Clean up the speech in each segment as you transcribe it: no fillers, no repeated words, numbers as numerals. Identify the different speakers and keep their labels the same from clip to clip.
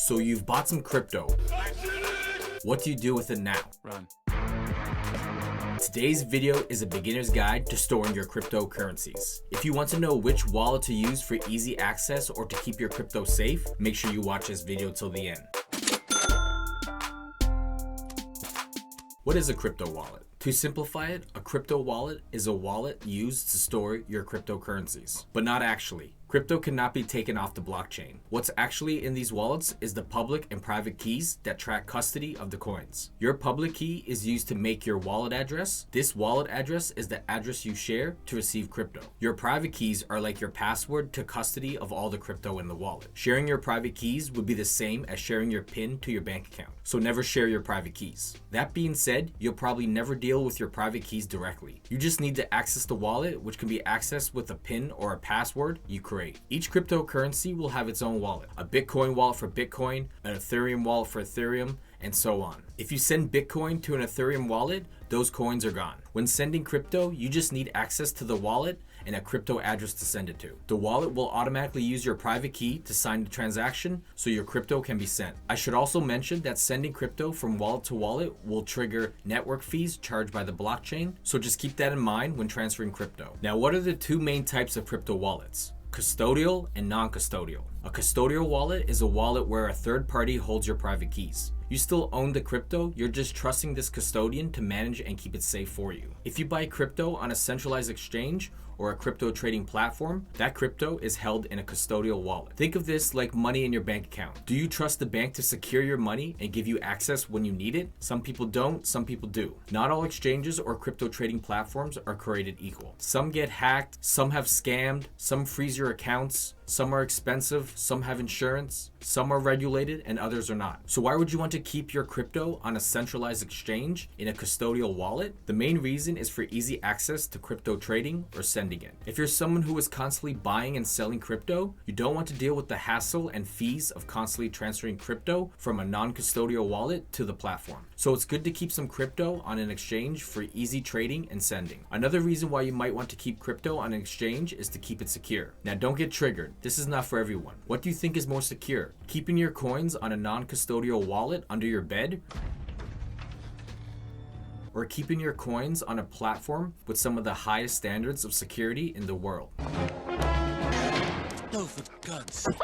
Speaker 1: So you've bought some crypto. What do you do with it now?
Speaker 2: Run.
Speaker 1: Today's video is a beginner's guide to storing your cryptocurrencies. If you want to know which wallet to use for easy access or to keep your crypto safe, make sure you watch this video till the end. What is a crypto wallet? To simplify it, a crypto wallet is a wallet used to store your cryptocurrencies, but not actually. Crypto cannot be taken off the blockchain. What's actually in these wallets is the public and private keys that track custody of the coins. Your public key is used to make your wallet address. This wallet address is the address you share to receive crypto. Your private keys are like your password to custody of all the crypto in the wallet. Sharing your private keys would be the same as sharing your PIN to your bank account, so never share your private keys. That being said, you'll probably never deal with your private keys directly. You just need to access the wallet, which can be accessed with a PIN or a password you create. Each cryptocurrency will have its own wallet. A Bitcoin wallet for Bitcoin, an Ethereum wallet for Ethereum, and so on. If you send Bitcoin to an Ethereum wallet, those coins are gone. When sending crypto, you just need access to the wallet and a crypto address to send it to. The wallet will automatically use your private key to sign the transaction so your crypto can be sent. I should also mention that sending crypto from wallet to wallet will trigger network fees charged by the blockchain, so just keep that in mind when transferring crypto. Now, what are the two main types of crypto wallets? Custodial and non-custodial. A custodial wallet is a wallet where a third party holds your private keys. You still own the crypto, you're just trusting this custodian to manage and keep it safe for you. If you buy crypto on a centralized exchange or a crypto trading platform, that crypto is held in a custodial wallet. Think of this like money in your bank account. Do you trust the bank to secure your money and give you access when you need it? Some people don't, some people do. Not all exchanges or crypto trading platforms are created equal. Some get hacked, some have scammed, some freeze your accounts, some are expensive, some have insurance, some are regulated, and others are not. So why would you want to keep your crypto on a centralized exchange in a custodial wallet? The main reason is for easy access to crypto trading or sending it. If you're someone who is constantly buying and selling crypto, you don't want to deal with the hassle and fees of constantly transferring crypto from a non-custodial wallet to the platform. So it's good to keep some crypto on an exchange for easy trading and sending. Another reason why you might want to keep crypto on an exchange is to keep it secure. Now, don't get triggered. This is not for everyone. What do you think is more secure? Keeping your coins on a non-custodial wallet under your bed? Or keeping your coins on a platform with some of the highest standards of security in the world?
Speaker 2: Oh, for God's sake.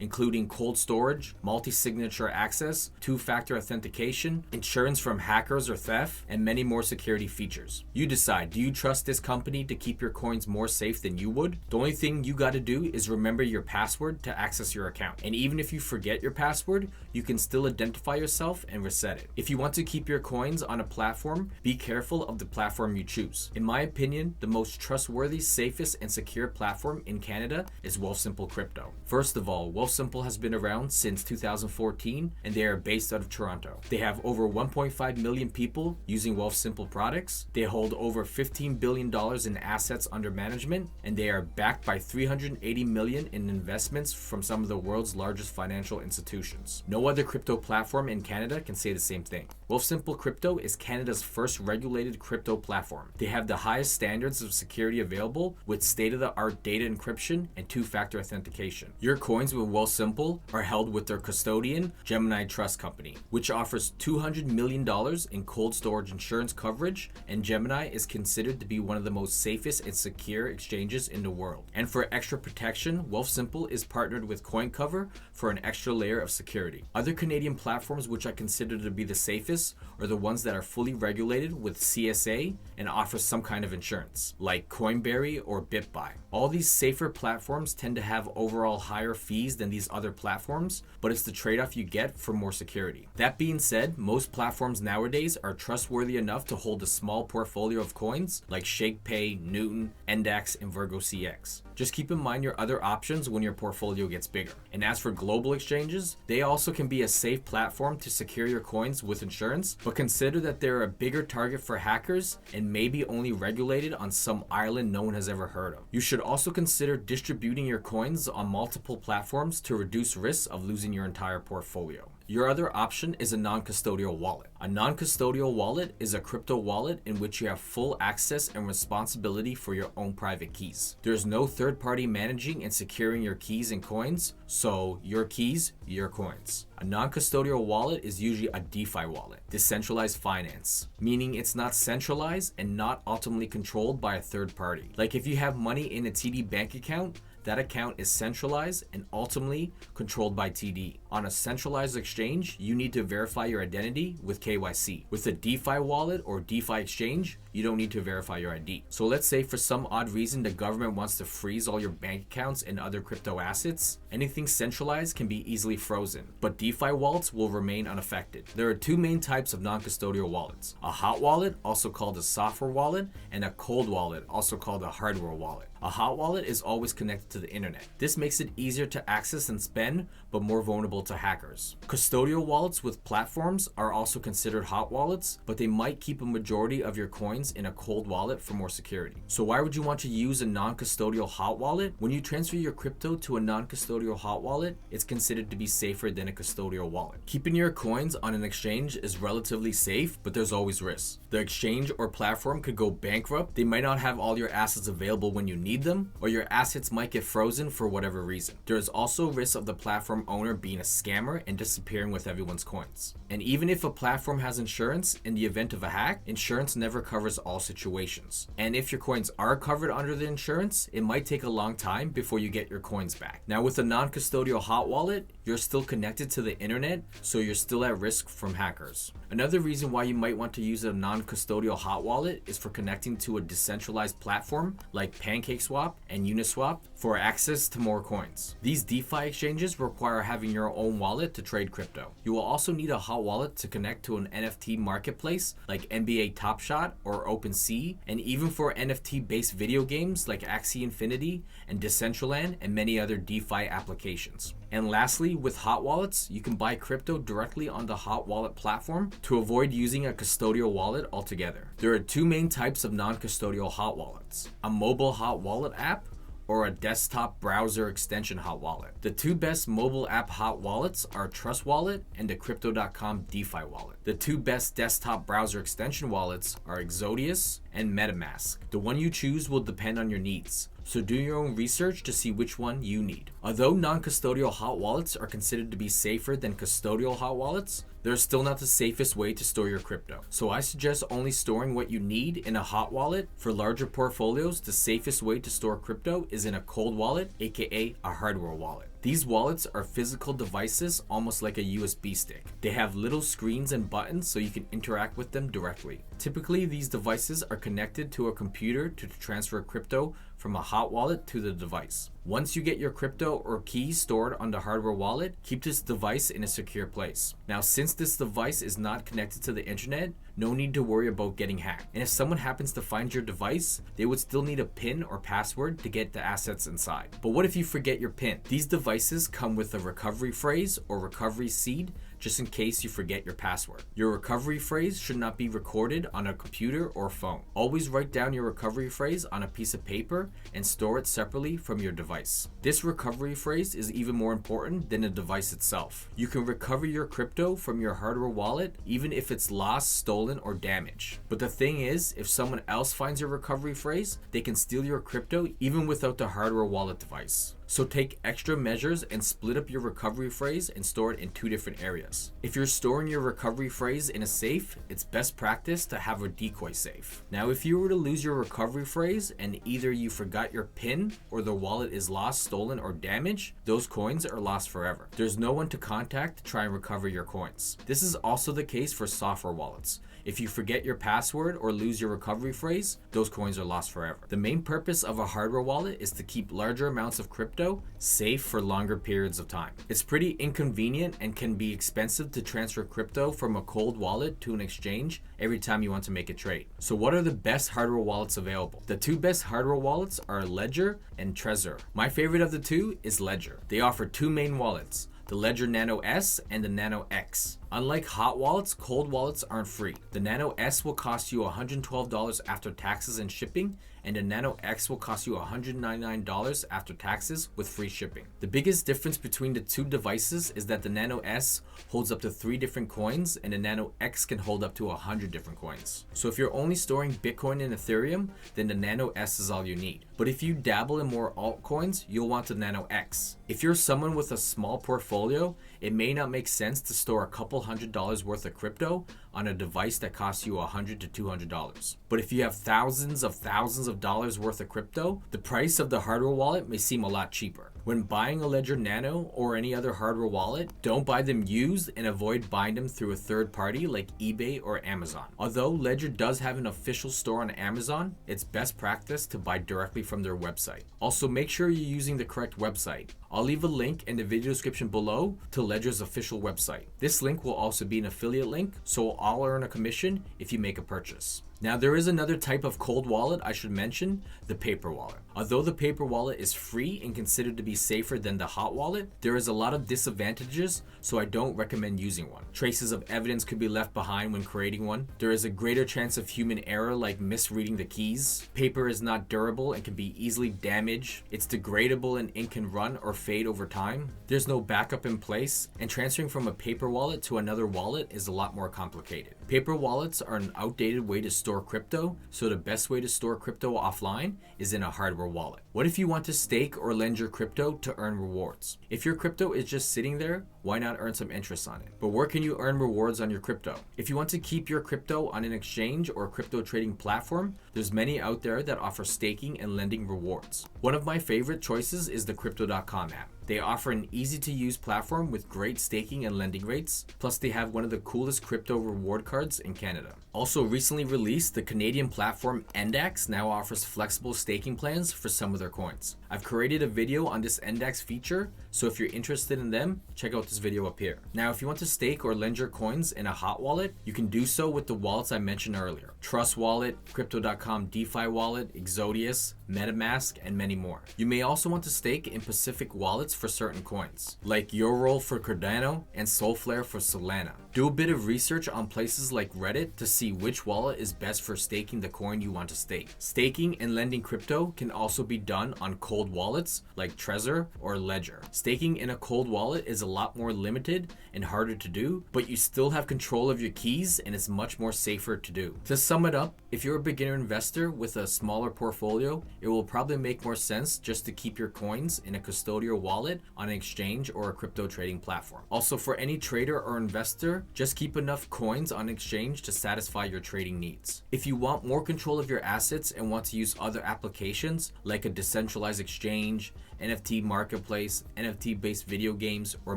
Speaker 1: Including cold storage, multi-signature access, two-factor authentication, insurance from hackers or theft, and many more security features. You decide, do you trust this company to keep your coins more safe than you would? The only thing you gotta do is remember your password to access your account. And even if you forget your password, you can still identify yourself and reset it. If you want to keep your coins on a platform, be careful of the platform you choose. In my opinion, the most trustworthy, safest, and secure platform in Canada is Wealthsimple Crypto. First of all, Wealthsimple has been around since 2014 and they are based out of Toronto. They have over 1.5 million people using Wealthsimple products. They hold over $15 billion in assets under management and they are backed by $380 million in investments from some of the world's largest financial institutions. No other crypto platform in Canada can say the same thing. Wealthsimple Crypto is Canada's first regulated crypto platform. They have the highest standards of security available with state-of-the-art data encryption and two-factor authentication. Your coins with Wealthsimple are held with their custodian, Gemini Trust Company, which offers $200 million in cold storage insurance coverage, and Gemini is considered to be one of the most safest and secure exchanges in the world. And for extra protection, Wealthsimple is partnered with CoinCover for an extra layer of security. Other Canadian platforms which I consider to be the safest are the ones that are fully regulated with CSA and offer some kind of insurance, like Coinberry or BitBuy. All these safer platforms tend to have overall higher fees than these other platforms, but it's the trade-off you get for more security. That being said, most platforms nowadays are trustworthy enough to hold a small portfolio of coins like ShakePay, Newton, Endax, and Virgo CX. Just keep in mind your other options when your portfolio gets bigger. And as for global exchanges, they also can be a safe platform to secure your coins with insurance, but consider that they're a bigger target for hackers and maybe only regulated on some island no one has ever heard of. You should also consider distributing your coins on multiple platforms to reduce risks of losing your entire portfolio. Your other option is a non-custodial wallet. A non-custodial wallet is a crypto wallet in which you have full access and responsibility for your own private keys. There's no third party managing and securing your keys and coins, so your keys, your coins. A non-custodial wallet is usually a DeFi wallet, decentralized finance, meaning it's not centralized and not ultimately controlled by a third party. Like if you have money in a TD bank account, that account is centralized and ultimately controlled by TD. On a centralized exchange, you need to verify your identity with KYC. With a DeFi wallet or DeFi exchange, you don't need to verify your ID. So let's say for some odd reason the government wants to freeze all your bank accounts and other crypto assets. Anything centralized can be easily frozen, but DeFi wallets will remain unaffected. There are two main types of non-custodial wallets: a hot wallet, also called a software wallet, and a cold wallet, also called a hardware wallet. A hot wallet is always connected to the internet. This makes it easier to access and spend, but more vulnerable to hackers. Custodial wallets with platforms are also considered hot wallets, but they might keep a majority of your coins in a cold wallet for more security. So why would you want to use a non-custodial hot wallet? When you transfer your crypto to a non-custodial hot wallet, it's considered to be safer than a custodial wallet. Keeping your coins on an exchange is relatively safe, but there's always risks. The exchange or platform could go bankrupt. They might not have all your assets available when you need them, or your assets might get frozen for whatever reason. There is also risk of the platform owner being a scammer and disappearing with everyone's coins. And even if a platform has insurance, in the event of a hack, insurance never covers all situations. And if your coins are covered under the insurance, it might take a long time before you get your coins back. Now with a non-custodial hot wallet, you're still connected to the internet, so you're still at risk from hackers. Another reason why you might want to use a non-custodial hot wallet is for connecting to a decentralized platform like PancakeSwap and Uniswap for access to more coins. These DeFi exchanges require having your own wallet to trade crypto. You will also need a hot wallet to connect to an NFT marketplace like NBA Top Shot or OpenSea, and even for NFT-based video games like Axie Infinity and Decentraland and many other DeFi applications. And lastly, with hot wallets, you can buy crypto directly on the hot wallet platform to avoid using a custodial wallet altogether. There are two main types of non-custodial hot wallets: a mobile hot wallet app or a desktop browser extension hot wallet. The two best mobile app hot wallets are Trust Wallet and the Crypto.com DeFi wallet. The two best desktop browser extension wallets are Exodius and MetaMask. The one you choose will depend on your needs, so do your own research to see which one you need. Although non-custodial hot wallets are considered to be safer than custodial hot wallets, they're still not the safest way to store your crypto. So I suggest only storing what you need in a hot wallet. For larger portfolios, the safest way to store crypto is in a cold wallet, aka a hardware wallet. These wallets are physical devices, almost like a USB stick. They have little screens and buttons so you can interact with them directly. Typically, these devices are connected to a computer to transfer crypto from a hot wallet to the device. Once you get your crypto or keys stored on the hardware wallet, keep this device in a secure place. Now, since this device is not connected to the internet, no need to worry about getting hacked. And if someone happens to find your device, they would still need a PIN or password to get the assets inside. But what if you forget your PIN? These devices come with a recovery phrase or recovery seed, just in case you forget your password. Your recovery phrase should not be recorded on a computer or phone. Always write down your recovery phrase on a piece of paper and store it separately from your device. This recovery phrase is even more important than the device itself. You can recover your crypto from your hardware wallet even if it's lost, stolen, or damaged. But the thing is, if someone else finds your recovery phrase, they can steal your crypto even without the hardware wallet device. So take extra measures and split up your recovery phrase and store it in two different areas. If you're storing your recovery phrase in a safe, it's best practice to have a decoy safe. Now, if you were to lose your recovery phrase and either you forgot your PIN or the wallet is lost, stolen, or damaged, those coins are lost forever. There's no one to contact to try and recover your coins. This is also the case for software wallets. If you forget your password or lose your recovery phrase, those coins are lost forever. The main purpose of a hardware wallet is to keep larger amounts of crypto safe for longer periods of time. It's pretty inconvenient and can be expensive to transfer crypto from a cold wallet to an exchange every time you want to make a trade. So what are the best hardware wallets available? The two best hardware wallets are Ledger and Trezor. My favorite of the two is Ledger. They offer two main wallets, the Ledger Nano S and the Nano X. Unlike hot wallets, cold wallets aren't free. The Nano S will cost you $112 after taxes and shipping, and the Nano X will cost you $199 after taxes with free shipping. The biggest difference between the two devices is that the Nano S holds up to 3 different coins and the Nano X can hold up to 100 different coins. So if you're only storing Bitcoin and Ethereum, then the Nano S is all you need. But if you dabble in more altcoins, you'll want the Nano X. If you're someone with a small portfolio, it may not make sense to store a couple $100s worth of crypto on a device that costs you $100 to $200. But if you have thousands of dollars worth of crypto, the price of the hardware wallet may seem a lot cheaper. When buying a Ledger Nano or any other hardware wallet, don't buy them used and avoid buying them through a third party like eBay or Amazon. Although Ledger does have an official store on Amazon, it's best practice to buy directly from their website. Also, make sure you're using the correct website. I'll leave a link in the video description below to Ledger's official website. This link will also be an affiliate link, so I'll earn a commission if you make a purchase. Now, there is another type of cold wallet I should mention, the paper wallet. Although the paper wallet is free and considered to be safer than the hot wallet, there is a lot of disadvantages, so I don't recommend using one. Traces of evidence could be left behind when creating one. There is a greater chance of human error like misreading the keys. Paper is not durable and can be easily damaged. It's degradable and ink can run or fade over time. There's no backup in place, and transferring from a paper wallet to another wallet is a lot more complicated. Paper wallets are an outdated way to store crypto, so the best way to store crypto offline is in a hardware wallet. What if you want to stake or lend your crypto to earn rewards? If your crypto is just sitting there, why not earn some interest on it? But where can you earn rewards on your crypto? If you want to keep your crypto on an exchange or crypto trading platform, there's many out there that offer staking and lending rewards. One of my favorite choices is the crypto.com app. They offer an easy to use platform with great staking and lending rates, plus they have one of the coolest crypto reward cards in Canada. Also recently released, the Canadian platform Endax now offers flexible staking plans for some of their coins. I've created a video on this Endax feature, so if you're interested in them, check out this video up here. Now, if you want to stake or lend your coins in a hot wallet, you can do so with the wallets I mentioned earlier. Trust Wallet, Crypto.com DeFi Wallet, Exodius, MetaMask, and many more. You may also want to stake in Pacific wallets for certain coins, like Yorol for Cardano and Solflare for Solana. Do a bit of research on places like Reddit to see which wallet is best for staking the coin you want to stake. Staking and lending crypto can also be done on cold wallets like Trezor or Ledger. Staking in a cold wallet is a lot more limited and harder to do, but you still have control of your keys and it's much more safer to do. To sum it up, if you're a beginner investor with a smaller portfolio, it will probably make more sense just to keep your coins in a custodial wallet on an exchange or a crypto trading platform. Also, for any trader or investor, just keep enough coins on exchange to satisfy your trading needs. If you want more control of your assets and want to use other applications like a decentralized exchange, NFT marketplace, NFT-based video games, or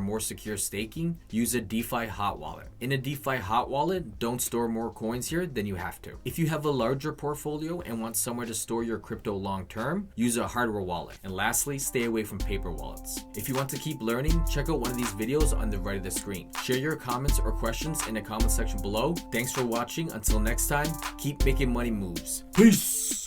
Speaker 1: more secure staking, use a DeFi hot wallet. In a DeFi hot wallet, don't store more coins here than you have to. If you have a larger portfolio and want somewhere to store your crypto long term, use a hardware wallet. And lastly, stay away from paper wallets. If you want to keep learning, check out one of these videos on the right of the screen. Share your comments or questions in the comment section below. Thanks for watching. Until next time, keep making money moves. Peace!